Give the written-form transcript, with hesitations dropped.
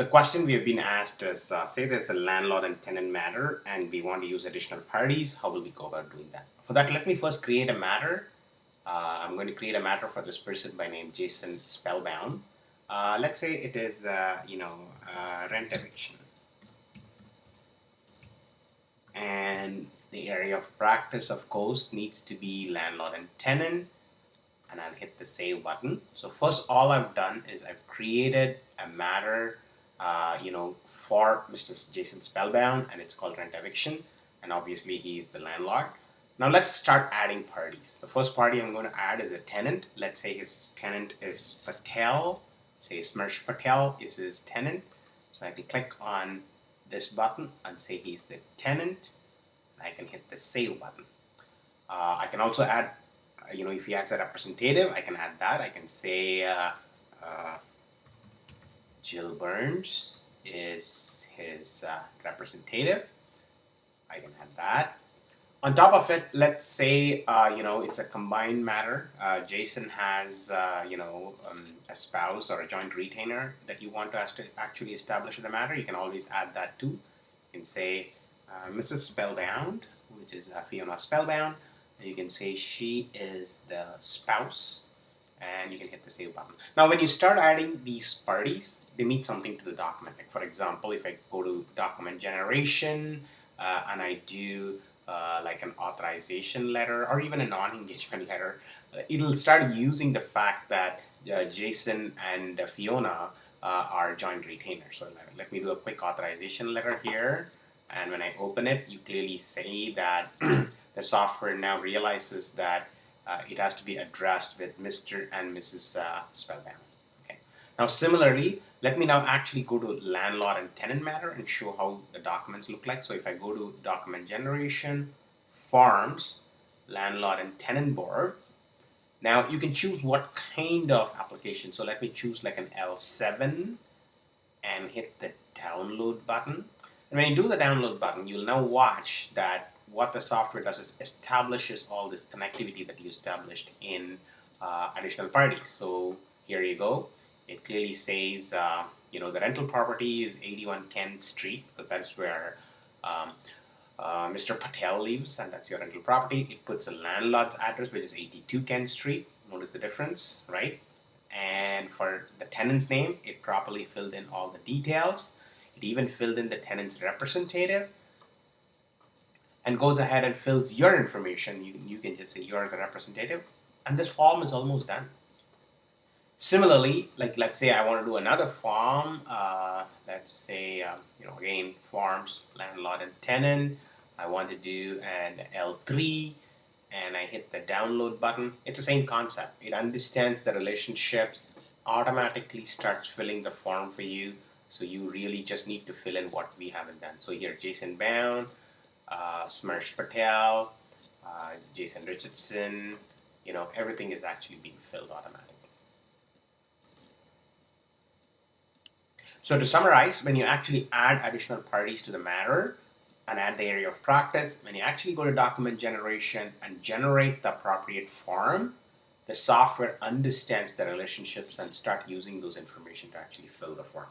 The question we have been asked is, say there's a landlord and tenant matter and we want to use additional parties, how will we go about doing that? For that, let me first create a matter. I'm going to create a matter for this person by name Jason Spellbound. Let's say it is, rent eviction. And the area of practice, of course, needs to be landlord and tenant. And I'll hit the save button. So first, all I've done is I've created a matter, for Mr. Jason Spellbound, and it's called rent eviction. And obviously, he's the landlord. Now let's start adding parties. The first party I'm going to add is a tenant. Let's say his tenant is Patel. Say Smersh Patel is his tenant. So I can click on this button and say he's the tenant. And I can hit the save button. I can also add, if he has a representative, I can add that. I can say Jill Burns is his representative. I can add that. On top of it, let's say, it's a combined matter. Jason has, a spouse or a joint retainer that you want to actually establish in the matter. You can always add that too. You can say Mrs. Spellbound, which is Fiona Spellbound. And you can say she is the spouse, and you can hit the save button. Now, when you start adding these parties, they mean something to the document. Like, for example, if I go to document generation and I do like an authorization letter or even a non-engagement letter, it'll start using the fact that Jason and Fiona are joint retainers. So let me do a quick authorization letter here. And when I open it, you clearly say that the software now realizes that it has to be addressed with Mr. and Mrs. Spellbound. Okay. Now, similarly, let me now actually go to landlord and tenant matter and show how the documents look like. So if I go to document generation, forms, landlord and tenant board, now you can choose what kind of application. So let me choose like an L7 and hit the download button. And when you do the download button, you'll now watch that what the software does is establishes all this connectivity that you established in additional parties. So here you go. It clearly says, the rental property is 81 Kent Street, because that's where Mr. Patel lives, and that's your rental property. It puts a landlord's address, which is 82 Kent Street. Notice the difference, right? And for the tenant's name, it properly filled in all the details. It even filled in the tenant's representative, and goes ahead and fills your information. You can just say you're the representative, and this form is almost done. Similarly, like let's say I want to do another form. Let's say, again, forms, landlord and tenant. I want to do an L3, and I hit the download button. It's the same concept. It understands the relationships, automatically starts filling the form for you. So you really just need to fill in what we haven't done. So here, Jason Bound, Smersh Patel, Jason Richardson, everything is actually being filled automatically. So to summarize, when you actually add additional parties to the matter and add the area of practice, when you actually go to document generation and generate the appropriate form, the software understands the relationships and start using those information to actually fill the form.